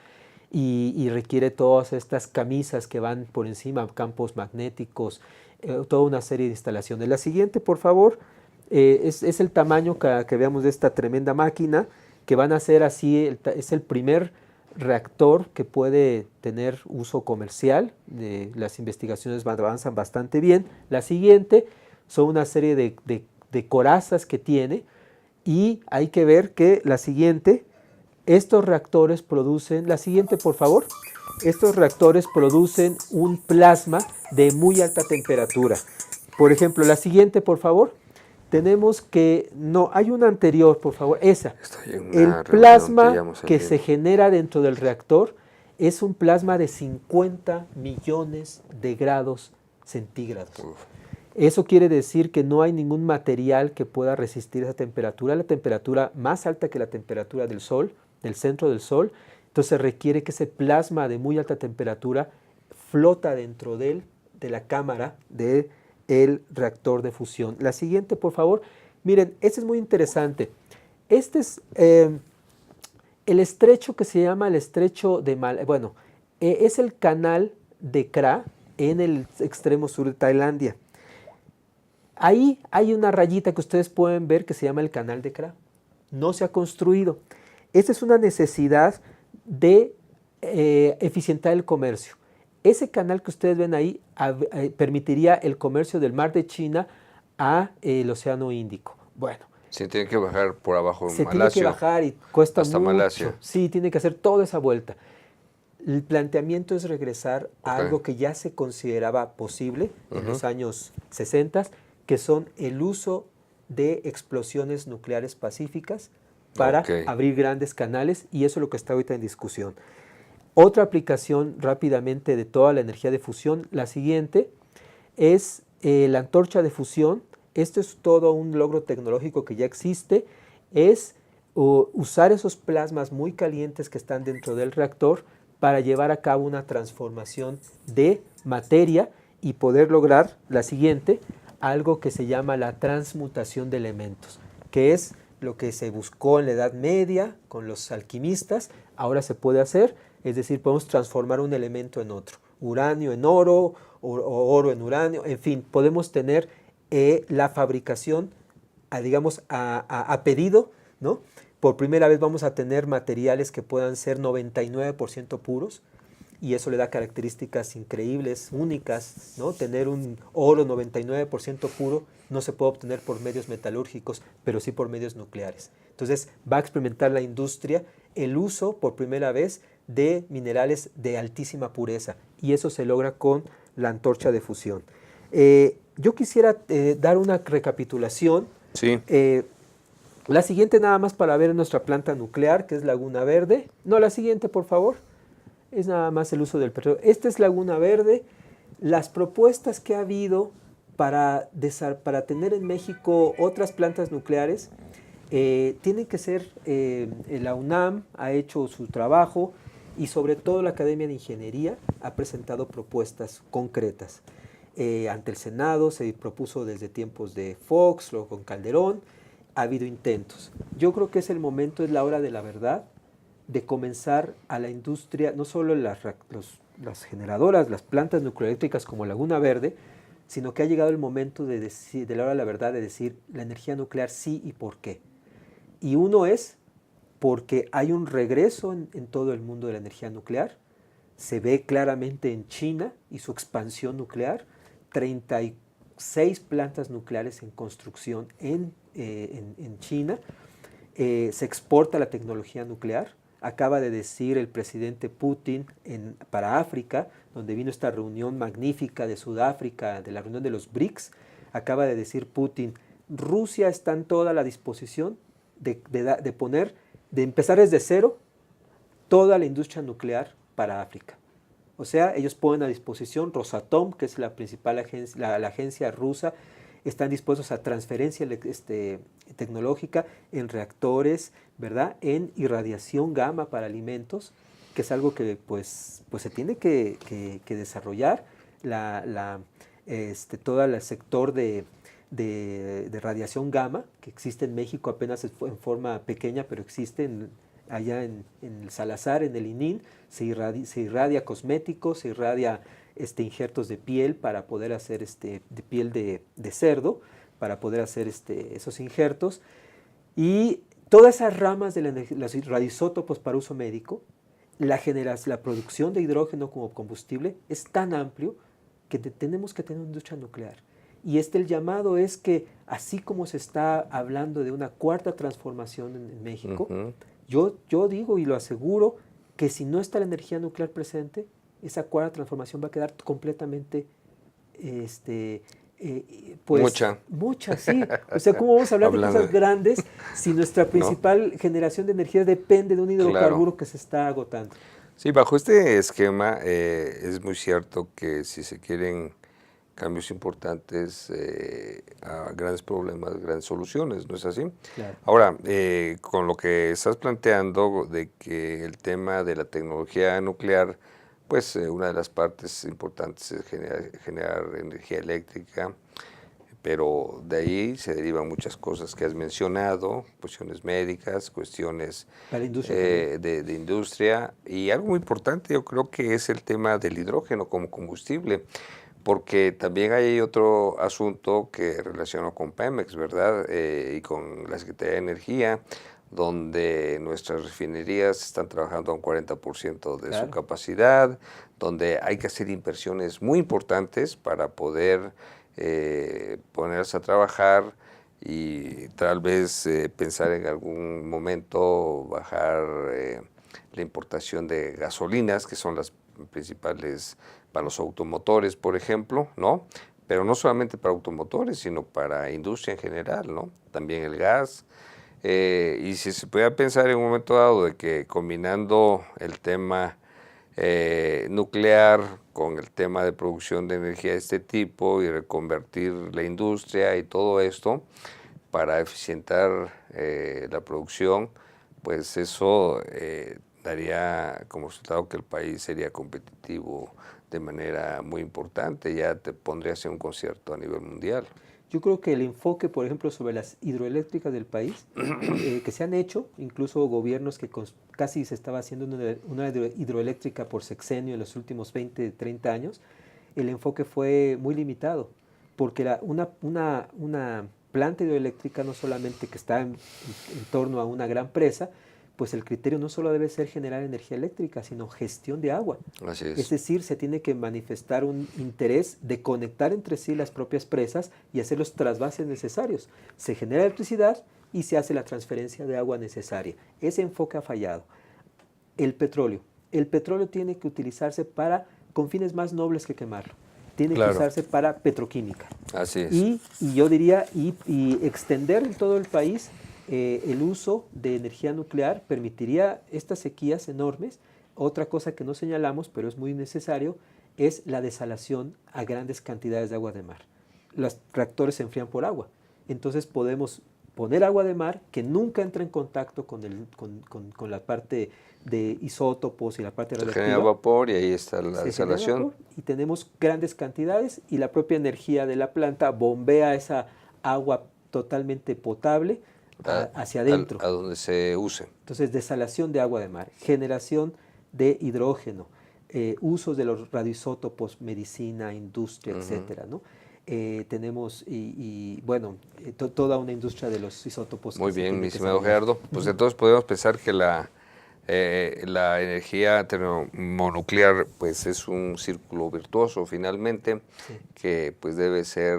y requiere todas estas camisas que van por encima, campos magnéticos, toda una serie de instalaciones. La siguiente, por favor. Es el tamaño que veamos de esta tremenda máquina, que van a ser así, es el primer reactor que puede tener uso comercial. Las investigaciones avanzan bastante bien. La siguiente son una serie de corazas que tiene, y hay que ver que la siguiente, estos reactores producen, la siguiente por favor, estos reactores producen un plasma de muy alta temperatura. Por ejemplo, la siguiente por favor, tenemos que, no, hay una anterior por favor, esa. El plasma que se genera dentro del reactor es un plasma de 50 millones de grados centígrados. Eso quiere decir que no hay ningún material que pueda resistir esa temperatura, la temperatura más alta que la temperatura del Sol, del centro del Sol. Entonces requiere que ese plasma de muy alta temperatura flota dentro de la cámara del reactor de fusión. La siguiente, por favor. Miren, este es muy interesante. Este es el estrecho que se llama el estrecho de es el canal de Kra en el extremo sur de Tailandia. Ahí hay una rayita que ustedes pueden ver que se llama el canal de Kra. No se ha construido. Esta es una necesidad de eficientar el comercio. Ese canal que ustedes ven ahí permitiría el comercio del mar de China al Océano Índico. Bueno. Se tiene que bajar por abajo de Malasia. Se tiene que bajar y cuesta hasta mucho. Malasia. Sí, tiene que hacer toda esa vuelta. El planteamiento es regresar a algo que ya se consideraba posible en los años 60, que son el uso de explosiones nucleares pacíficas para abrir grandes canales, y eso es lo que está ahorita en discusión. Otra aplicación rápidamente de toda la energía de fusión, la siguiente, es la antorcha de fusión. Esto es todo un logro tecnológico que ya existe, es usar esos plasmas muy calientes que están dentro del reactor para llevar a cabo una transformación de materia y poder lograr la siguiente, algo que se llama la transmutación de elementos, que es lo que se buscó en la Edad Media con los alquimistas. Ahora se puede hacer, es decir, podemos transformar un elemento en otro, uranio en oro, o oro en uranio, en fin, podemos tener la fabricación, a pedido, ¿no? Por primera vez vamos a tener materiales que puedan ser 99% puros, y eso le da características increíbles, únicas, ¿no? Tener un oro 99% puro no se puede obtener por medios metalúrgicos, pero sí por medios nucleares. Entonces va a experimentar la industria el uso por primera vez de minerales de altísima pureza, y eso se logra con la antorcha de fusión. Yo quisiera dar una recapitulación. Sí. La siguiente nada más para ver nuestra planta nuclear, que es Laguna Verde. No, la siguiente, por favor. Es nada más el uso del petróleo. Esta es Laguna Verde. Las propuestas que ha habido para tener en México otras plantas nucleares tienen que ser, la UNAM ha hecho su trabajo, y sobre todo la Academia de Ingeniería ha presentado propuestas concretas. Ante el Senado se propuso desde tiempos de Fox, luego con Calderón, ha habido intentos. Yo creo que es el momento, es la hora de la verdad, de comenzar a la industria, no solo las generadoras, las plantas nucleoeléctricas como Laguna Verde, sino que ha llegado el momento de la hora de la verdad, de decir la energía nuclear sí y por qué. Y uno es porque hay un regreso en todo el mundo de la energía nuclear, se ve claramente en China y su expansión nuclear, 36 plantas nucleares en construcción en China, se exporta la tecnología nuclear. Acaba de decir el presidente Putin para África, donde vino esta reunión magnífica de Sudáfrica, de la reunión de los BRICS, acaba de decir Putin, Rusia está en toda la disposición de empezar desde cero toda la industria nuclear para África. O sea, ellos ponen a disposición Rosatom, que es la principal agencia, la agencia rusa, están dispuestos a transferencia tecnológica en reactores, ¿verdad? En irradiación gamma para alimentos, que es algo que pues se tiene que desarrollar. Todo el sector de radiación gamma, que existe en México apenas en forma pequeña, pero existe allá en el Salazar, en el ININ, se irradia cosméticos, se irradia injertos de piel para poder hacer de piel de cerdo, para poder hacer esos injertos. Y todas esas ramas de los radioisótopos para uso médico, la producción de hidrógeno como combustible es tan amplio que tenemos que tener una industria nuclear. Y el llamado es que, así como se está hablando de una cuarta transformación en México, yo digo y lo aseguro que si no está la energía nuclear presente, esa cuarta transformación va a quedar completamente, mucha, sí. O sea, ¿cómo vamos a hablar de cosas grandes si nuestra principal generación de energía depende de un hidrocarburo que se está agotando? Sí, bajo este esquema es muy cierto que si se quieren cambios importantes a grandes problemas, grandes soluciones, ¿no es así? Claro. Ahora, con lo que estás planteando de que el tema de la tecnología nuclear, pues una de las partes importantes es generar energía eléctrica, pero de ahí se derivan muchas cosas que has mencionado, cuestiones médicas, cuestiones de industria, y algo muy importante yo creo que es el tema del hidrógeno como combustible, porque también hay otro asunto que relaciona con Pemex, ¿verdad? Y con la Secretaría de Energía, donde nuestras refinerías están trabajando a un 40% de su capacidad, donde hay que hacer inversiones muy importantes para poder ponerse a trabajar y tal vez pensar en algún momento bajar la importación de gasolinas, que son las principales para los automotores, por ejemplo, ¿no? Pero no solamente para automotores, sino para industria en general, ¿no? También el gas. Y si se pudiera pensar en un momento dado de que combinando el tema nuclear con el tema de producción de energía de este tipo y reconvertir la industria y todo esto para eficientar la producción, pues eso daría como resultado que el país sería competitivo de manera muy importante, ya te pondrías en un concierto a nivel mundial. Yo creo que el enfoque, por ejemplo, sobre las hidroeléctricas del país, que se han hecho, incluso gobiernos que casi se estaba haciendo una hidroeléctrica por sexenio en los últimos 20, 30 años, el enfoque fue muy limitado, porque una planta hidroeléctrica no solamente que está en torno a una gran presa, pues el criterio no solo debe ser generar energía eléctrica, sino gestión de agua. Así es. Es decir, se tiene que manifestar un interés de conectar entre sí las propias presas y hacer los trasvases necesarios. Se genera electricidad y se hace la transferencia de agua necesaria. Ese enfoque ha fallado. El petróleo tiene que utilizarse con fines más nobles que quemarlo. Tiene que usarse para petroquímica. Así es. Y yo diría, y extender en todo el país el uso de energía nuclear permitiría estas sequías enormes. Otra cosa que no señalamos, pero es muy necesario, es la desalación a grandes cantidades de agua de mar. Los reactores se enfrían por agua. Entonces podemos poner agua de mar que nunca entra en contacto con la parte de isótopos y la parte radioactiva. Se genera vapor y ahí está la desalación. Y tenemos grandes cantidades y la propia energía de la planta bombea esa agua totalmente potable hacia adentro. A donde se use. Entonces, desalación de agua de mar, generación de hidrógeno, usos de los radioisótopos, medicina, industria, etcétera, ¿no? Tenemos, toda una industria de los isótopos. Muy bien, mi estimado Gerardo. Pues entonces podemos pensar que la energía termonuclear pues es un círculo virtuoso finalmente, que pues debe ser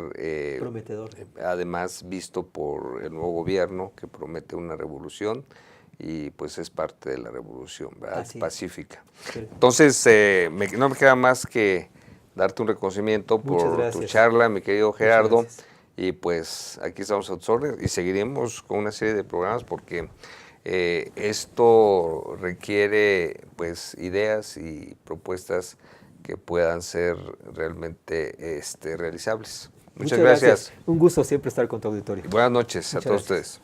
prometedor. Además visto por el nuevo gobierno que promete una revolución y pues es parte de la revolución, ¿verdad? Pacífica. Sí. Entonces no me queda más que darte un reconocimiento por tu charla, mi querido Gerardo, y pues aquí estamos a tus órdenes y seguiremos con una serie de programas porque esto requiere pues ideas y propuestas que puedan ser realmente realizables. Muchas gracias. Un gusto siempre estar con tu auditorio. Buenas noches a todos ustedes.